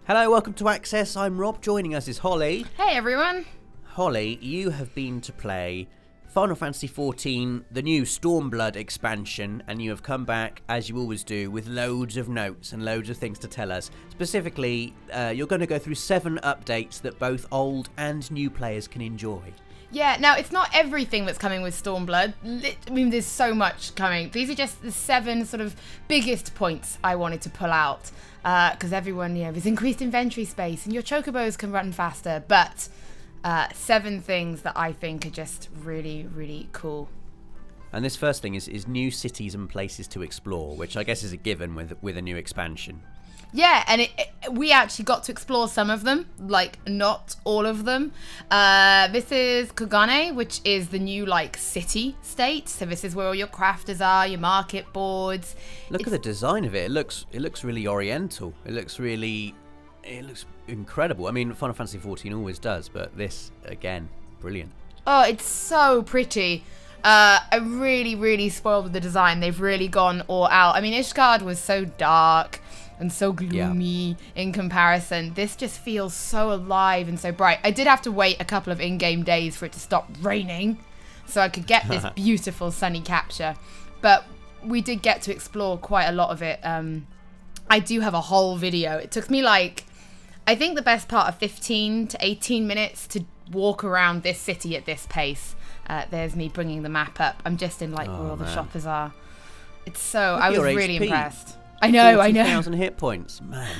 Hello, welcome to Access. I'm Rob. Joining us is Hollie. Hey everyone. Hollie, you have been to play Final Fantasy XIV, the new Stormblood expansion, and you have come back, as you always do, with loads of notes and loads of things to tell us. Specifically, you're going to go through 7 updates that both old and new players can enjoy. Yeah, now it's not everything that's coming with Stormblood. I mean, there's so much coming. These are just the 7 sort of biggest points I wanted to pull out. Because everyone, there's increased inventory space and your chocobos can run faster. But 7 things that I think are just really, really cool. And this first thing is new cities and places to explore, which I guess is a given with a new expansion. Yeah, and we actually got to explore some of them, like not all of them. This is Kogane, which is the new city state. So this is where all your crafters are, your market boards. Look at the design of it. It looks really oriental. It looks incredible. I mean, Final Fantasy XIV always does, but this again, brilliant. Oh, it's so pretty. I'm really, really spoiled with the design. They've really gone all out. I mean, Ishgard was so dark and so gloomy in comparison. This just feels so alive and so bright. I did have to wait a couple of in-game days for it to stop raining so I could get this beautiful sunny capture. But we did get to explore quite a lot of it. I do have a whole video. It took me I think the best part of 15 to 18 minutes to walk around this city at this pace. There's me bringing the map up. I'm just in where all the shoppers are. It's so... I was really impressed. I know. 40,000 hit points, man.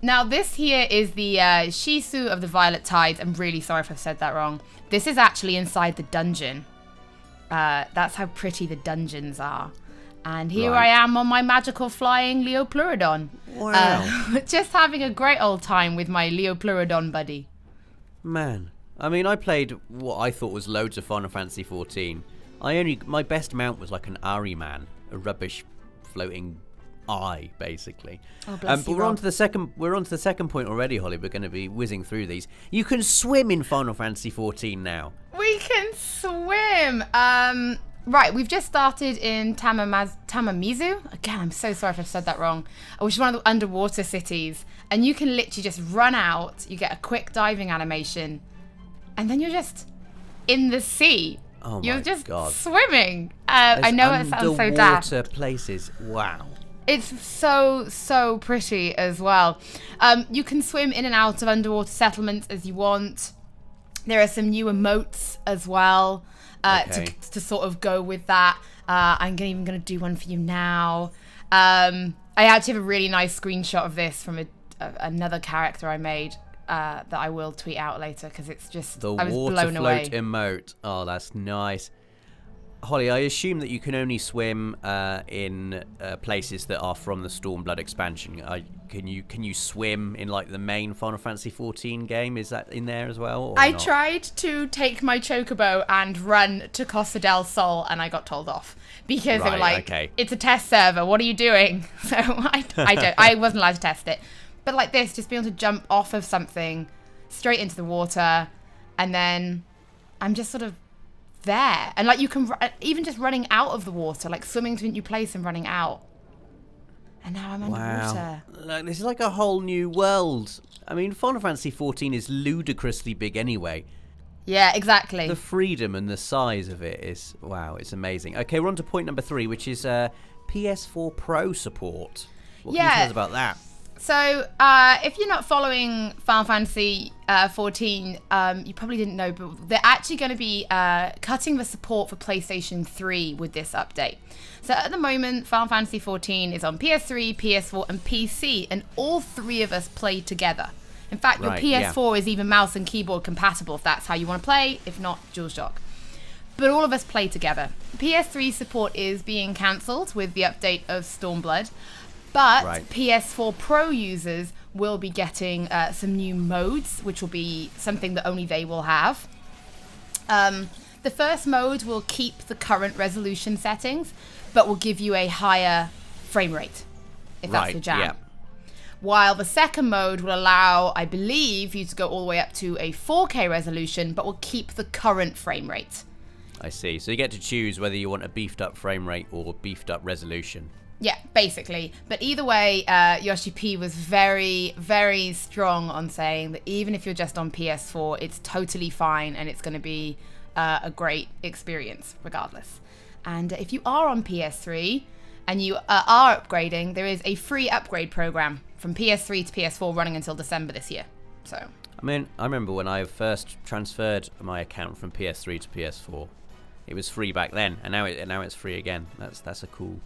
Now this here is the Shisu of the Violet Tides. I'm really sorry if I've said that wrong. This is actually inside the dungeon. That's how pretty the dungeons are. And here I am on my magical flying Leopleurodon. Wow. Just having a great old time with my Leopleurodon buddy. Man. I mean, I played what I thought was loads of Final Fantasy XIV. My best mount was like an Ahriman, a rubbish floating eye, basically. Oh, bless you, but we're on to the second point already, Hollie. We're going to be whizzing through these. You can swim in Final Fantasy XIV now. We can swim. Right, we've just started in Tamamizu. Again, I'm so sorry if I've said that wrong. Which is one of the underwater cities. And you can literally just run out. You get a quick diving animation. And then you're just in the sea. Oh my You're just God. swimming. I know it sounds so daft. Underwater places. Wow. It's so pretty as well. You can swim in and out of underwater settlements as you want. There are some new emotes as well to sort of go with that. I'm even going to do one for you now. I actually have a really nice screenshot of this from another character I made that I will tweet out later because it's just I was blown away. The water float emote. Oh, that's nice. Hollie, I assume that you can only swim in places that are from the Stormblood expansion. Can you swim in the main Final Fantasy XIV game? Is that in there as well? Or I not? tried to take my chocobo and run to Costa del Sol, and I got told off because they were like, "It's a test server. What are you doing?" So I wasn't allowed to test it. But like this, just being able to jump off of something straight into the water, and then I'm just sort of there. And you can even just running out of the water, swimming to a new place and running out. And now I'm underwater. Wow. This is like a whole new world. I mean, Final Fantasy XIV is ludicrously big anyway. Yeah, exactly. The freedom and the size of it is, wow, it's amazing. Okay, we're on to point number 3, which is PS4 Pro Support. What can you tell us about that? So, if you're not following Final Fantasy XIV, you probably didn't know, but they're actually going to be cutting the support for PlayStation 3 with this update. So at the moment, Final Fantasy XIV is on PS3, PS4, and PC, and all 3 of us play together. In fact, your PS4 is even mouse and keyboard compatible if that's how you want to play, if not, DualShock. But all of us play together. PS3 support is being cancelled with the update of Stormblood. But PS4 Pro users will be getting some new modes, which will be something that only they will have. The first mode will keep the current resolution settings, but will give you a higher frame rate, if that's your jam. Yeah. While the second mode will allow, I believe, you to go all the way up to a 4K resolution, but will keep the current frame rate. I see. So you get to choose whether you want a beefed up frame rate or beefed up resolution. Yeah, basically. But either way, Yoshi P was very, very strong on saying that even if you're just on PS4, it's totally fine and it's going to be a great experience regardless. And if you are on PS3 and you are upgrading, there is a free upgrade program from PS3 to PS4 running until December this year. So, I mean, I remember when I first transferred my account from PS3 to PS4, it was free back then, and now it's free again. That's a cool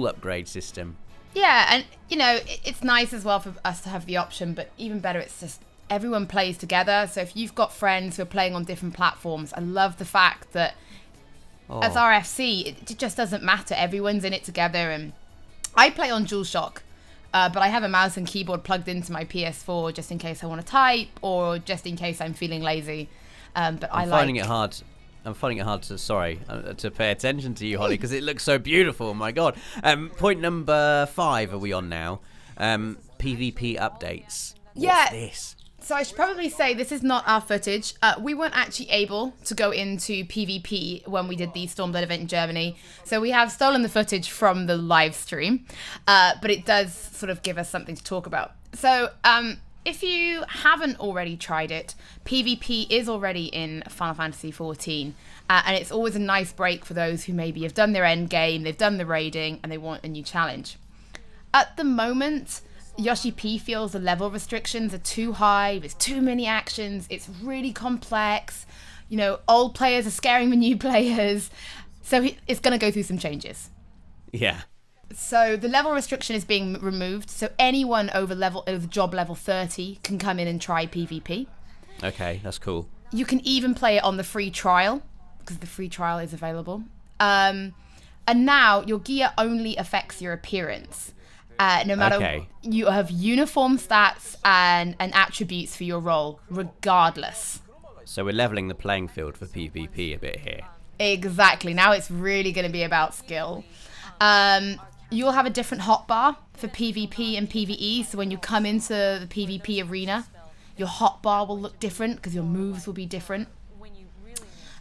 upgrade system. Yeah, and it's nice as well for us to have the option, but even better, it's just everyone plays together. So if you've got friends who are playing on different platforms, I love the fact that as RFC, it just doesn't matter. Everyone's in it together, and I play on DualShock, but I have a mouse and keyboard plugged into my PS4 just in case I want to type or just in case I'm feeling lazy. But I'm finding it hard to pay attention to you, Hollie, because it looks so beautiful. My God. Point number 5 are we on now? PvP updates. What's this? So I should probably say this is not our footage. We weren't actually able to go into PvP when we did the Stormblood event in Germany. So we have stolen the footage from the live stream, but it does sort of give us something to talk about. So if you haven't already tried it, PvP is already in Final Fantasy XIV, and it's always a nice break for those who maybe have done their end game, they've done the raiding, and they want a new challenge. At the moment, Yoshi P feels the level restrictions are too high, there's too many actions, it's really complex, old players are scaring the new players, so it's going to go through some changes. Yeah. So the level restriction is being removed, so anyone over job level 30 can come in and try PvP. Okay, that's cool. You can even play it on the free trial, because the free trial is available. And now your gear only affects your appearance. No matter you have uniform stats and attributes for your role, regardless. So we're leveling the playing field for PvP a bit here. Exactly. Now it's really going to be about skill. You'll have a different hotbar for PvP and PvE. So when you come into the PvP arena, your hotbar will look different because your moves will be different.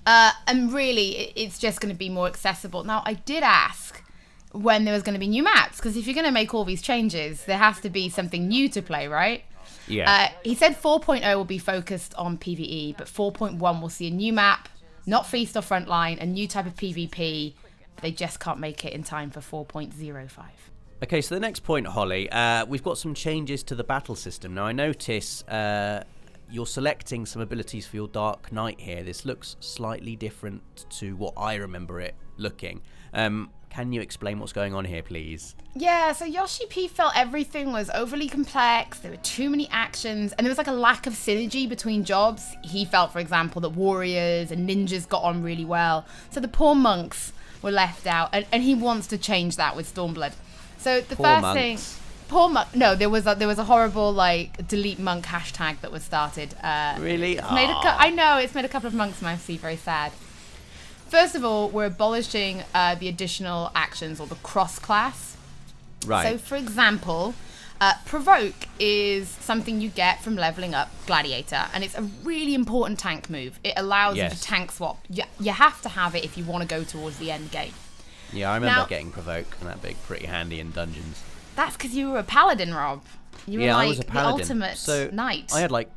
And really, it's just going to be more accessible. Now, I did ask when there was going to be new maps, because if you're going to make all these changes, there has to be something new to play, right? Yeah. He said 4.0 will be focused on PvE, but 4.1 will see a new map, not Feast or Frontline, a new type of PvP. They just can't make it in time for 4.05. Okay, so the next point, Hollie, we've got some changes to the battle system. Now, I notice you're selecting some abilities for your Dark Knight here. This looks slightly different to what I remember it looking. Can you explain what's going on here, please? Yeah, so Yoshi P felt everything was overly complex, there were too many actions, and there was like a lack of synergy between jobs. He felt, for example, that warriors and ninjas got on really well, so the poor monks were left out, and he wants to change that with Stormblood. So the first thing... Poor monk. No, there was a horrible delete monk hashtag that was started. Really? I know, it's made a couple of monks mostly very sad. First of all, we're abolishing the additional actions, or the cross class. Right. So, for example, Provoke is something you get from leveling up Gladiator, and it's a really important tank move. It allows you to tank swap. You have to have it if you want to go towards the end game. Yeah, I remember getting Provoke, and that being pretty handy in dungeons. That's because you were a paladin, Rob. You were I was a paladin. The ultimate knight.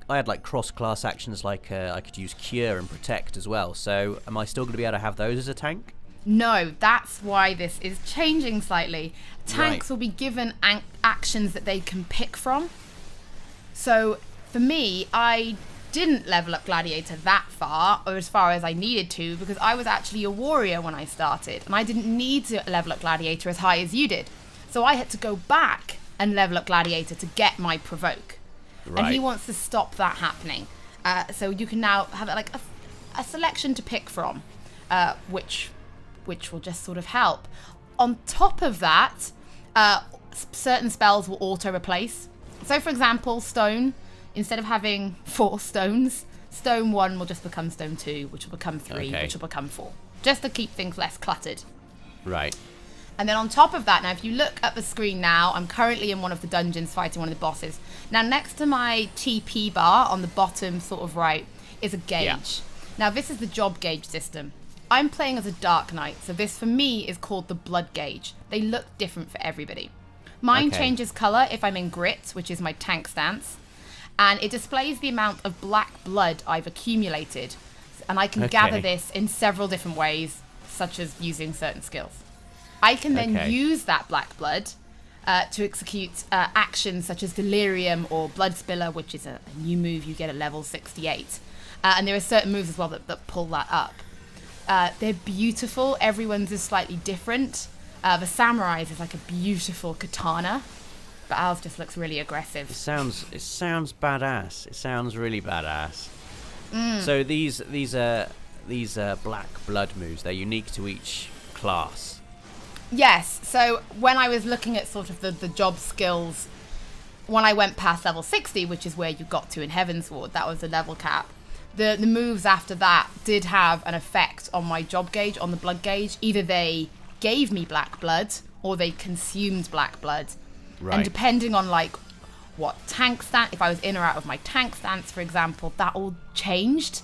I had cross-class actions I could use Cure and Protect as well. So am I still going to be able to have those as a tank? No, that's why this is changing slightly. Tanks will be given actions that they can pick from. So for me, I didn't level up Gladiator that far, or as far as I needed to, because I was actually a warrior when I started, and I didn't need to level up Gladiator as high as you did. So I had to go back and level up Gladiator to get my Provoke. Right. And he wants to stop that happening. So you can now have a selection to pick from, which will just sort of help. On top of that, certain spells will auto-replace. So for example, Stone, instead of having 4 stones, Stone 1 will just become Stone 2, which will become 3, which will become 4. Just to keep things less cluttered. Right. And then on top of that, now if you look at the screen now, I'm currently in one of the dungeons fighting one of the bosses. Now next to my TP bar on the bottom sort of right is a gauge. Yeah. Now this is the job gauge system. I'm playing as a Dark Knight, so this for me is called the blood gauge. They look different for everybody. Mine changes colour if I'm in grit, which is my tank stance, and it displays the amount of black blood I've accumulated, and I can gather this in several different ways, such as using certain skills. I can then use that black blood to execute actions such as Delirium or Blood Spiller, which is a new move you get at level 68. And there are certain moves as well that pull that up. They're beautiful. Everyone's is slightly different. The Samurai's is like a beautiful katana, but ours just looks really aggressive. It sounds badass. It sounds really badass. So these are black blood moves. They're unique to each class. Yes, so when I was looking at sort of the job skills, when I went past level 60, which is where you got to in Heavensward, that was the level cap, the moves after that did have an effect on my job gauge, on the blood gauge. Either they gave me black blood, or they consumed black blood. Right. And depending on like what tank stance, if I was in or out of my tank stance, for example, that all changed,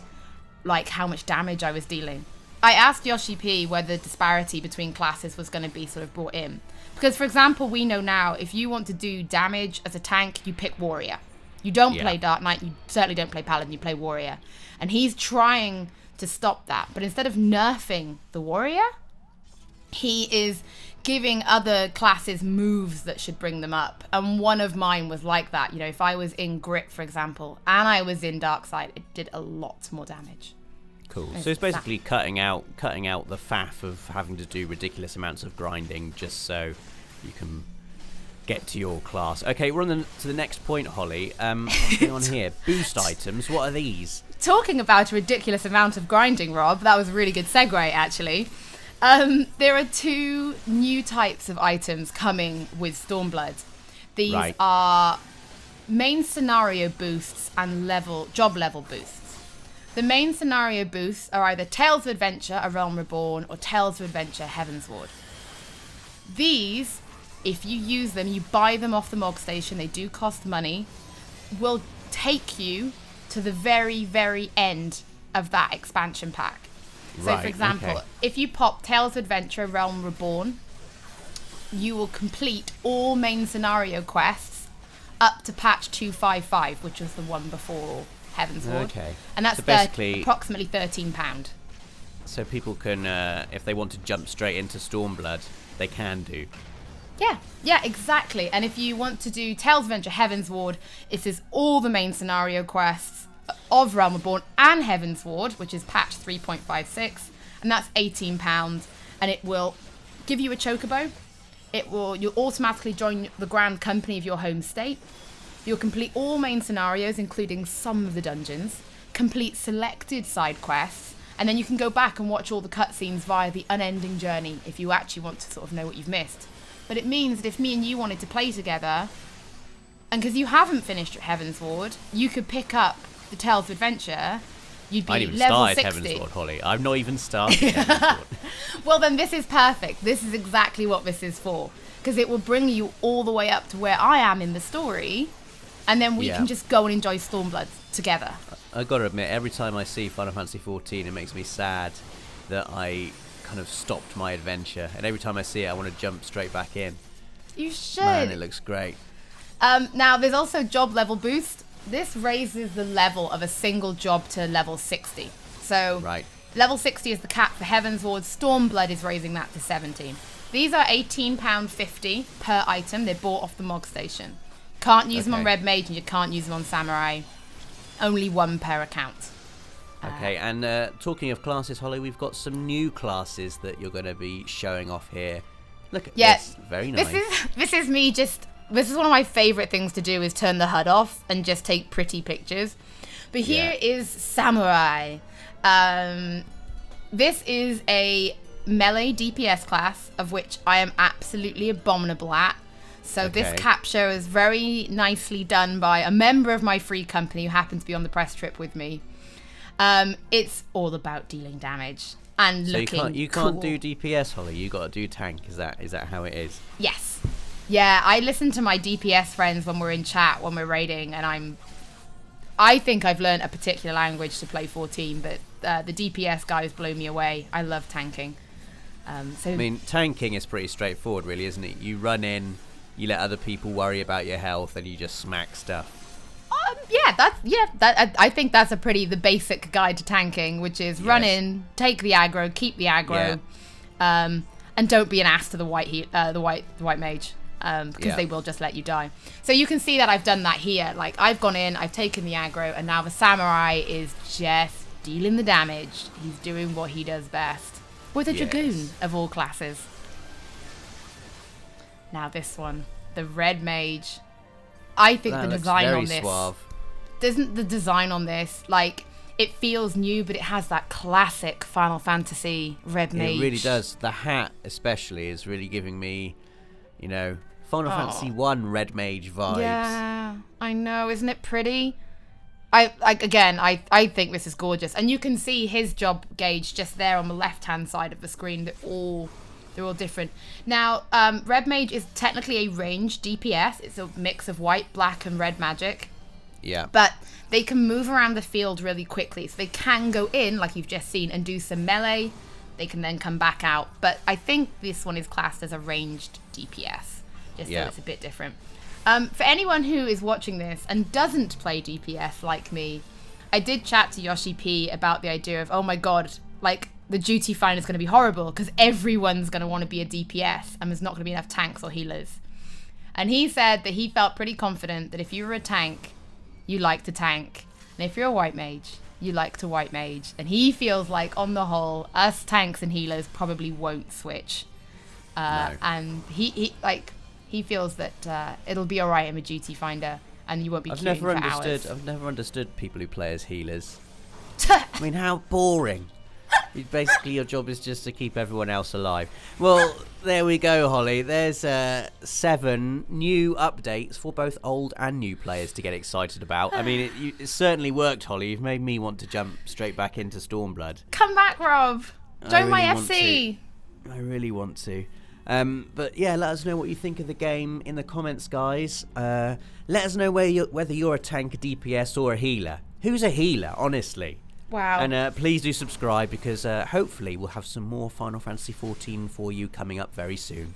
like how much damage I was dealing. I asked Yoshi P whether the disparity between classes was going to be sort of brought in. Because, for example, we know now if you want to do damage as a tank, you pick Warrior. You don't play Dark Knight, you certainly don't play Paladin, you play Warrior. And he's trying to stop that. But instead of nerfing the Warrior, he is giving other classes moves that should bring them up. And one of mine was like that. You know, if I was in Grit, for example, and I was in Darkside, it did a lot more damage. Cool. So it's basically cutting out the faff of having to do ridiculous amounts of grinding just so you can get to your class. Okay, we're on to the next point, Holly. What's going on here? Boost items. What are these? Talking about a ridiculous amount of grinding, Rob. That was a really good segue, actually. There are two new types of items coming with Stormblood. These are main scenario boosts and job level boosts. The main scenario boosts are either Tales of Adventure, A Realm Reborn, or Tales of Adventure, Heavensward. These, if you use them, you buy them off the Mog Station, they do cost money, will take you to the very, very end of that expansion pack. So, for example, if you pop Tales of Adventure, Realm Reborn, you will complete all main scenario quests up to patch 255, which was the one before Heavensward. Okay. And that's basically approximately £13. So people can, if they want to jump straight into Stormblood, they can do. Yeah, exactly. And if you want to do Tales of Adventure Heavensward, it is all the main scenario quests of Realm Reborn and Heavensward, which is patch 3.56, and that's £18. And it will give you a chocobo. You'll automatically join the Grand Company of your home state. You'll complete all main scenarios, including some of the dungeons, complete selected side quests, and then you can go back and watch all the cutscenes via the unending journey if you actually want to sort of know what you've missed. But it means that if me and you wanted to play together, and because you haven't finished Heavensward, you could pick up the Tales of Adventure. You'd be level 60. Heavensward, Holly. I've not even started Heavensward. Well, then this is perfect. This is exactly what this is for, because it will bring you all the way up to where I am in the story. And then we can just go and enjoy Stormblood together. I've got to admit, every time I see Final Fantasy XIV, it makes me sad that I kind of stopped my adventure. And every time I see it, I want to jump straight back in. You should. Man, it looks great. Now, there's also job level boost. This raises the level of a single job to level 60. So level 60 is the cap for Heavensward. Stormblood is raising that to 17. These are £18.50 per item. They're bought off the Mog Station. Can't use them on Red Mage, and you can't use them on Samurai. Only one per account. Okay, and talking of classes, Holly, we've got some new classes that you're going to be showing off here. Look at this. Very nice. This is me just... This is one of my favourite things to do, is turn the HUD off and just take pretty pictures. But here is Samurai. This is a melee DPS class, of which I am absolutely abominable at. So this capture is very nicely done by a member of my free company who happened to be on the press trip with me. It's all about dealing damage and looking cool. You can't do DPS, Holly. You got to do tank. Is that how it is? Yes. Yeah, I listen to my DPS friends when we're in chat, when we're raiding, and I think I've learned a particular language to play 14, but the DPS guys blow me away. I love tanking. So I mean, tanking is pretty straightforward, really, isn't it? You run in, you let other people worry about your health, and you just smack stuff. I think that's the basic guide to tanking, which is run in, take the aggro, keep the aggro, and don't be an ass to the white mage, because they will just let you die. So you can see that I've done that here. Like, I've gone in, I've taken the aggro, and now the samurai is just dealing the damage. He's doing what he does best. With a dragoon of all classes. Now this one, the red mage. I think the design on this, isn't the design on this, like, it feels new, but it has that classic Final Fantasy red mage. It really does. The hat especially is really giving me, Final Fantasy I red mage vibes. Yeah, I know. Isn't it pretty? I think this is gorgeous, and you can see his job gauge just there on the left-hand side of the screen. They're all different. Now, red mage is technically a ranged DPS. It's a mix of white, black, and red magic. Yeah. But they can move around the field really quickly, so they can go in, like you've just seen, and do some melee. They can then come back out. But I think this one is classed as a ranged DPS, just so it's a bit different. For anyone who is watching this and doesn't play DPS like me, I did chat to Yoshi P about the idea of, oh my god, like, the duty finder is going to be horrible because everyone's going to want to be a DPS and there's not going to be enough tanks or healers. And he said that he felt pretty confident that if you were a tank, you like to tank. And if you're a white mage, you like to white mage. And he feels like, on the whole, us tanks and healers probably won't switch. No. And he feels that it'll be all right in the duty finder, and you won't be queuing for hours. I've never understood people who play as healers. I mean, how boring. Basically, your job is just to keep everyone else alive. Well, there we go, Hollie. There's 7 new updates for both old and new players to get excited about. I mean, it certainly worked, Hollie. You've made me want to jump straight back into Stormblood. Come back, Rob. Join my FC. I really want to. But yeah, let us know what you think of the game in the comments, guys. Let us know whether you're a tank, a DPS, or a healer. Who's a healer, honestly? Wow. And please do subscribe, because hopefully we'll have some more Final Fantasy XIV for you coming up very soon.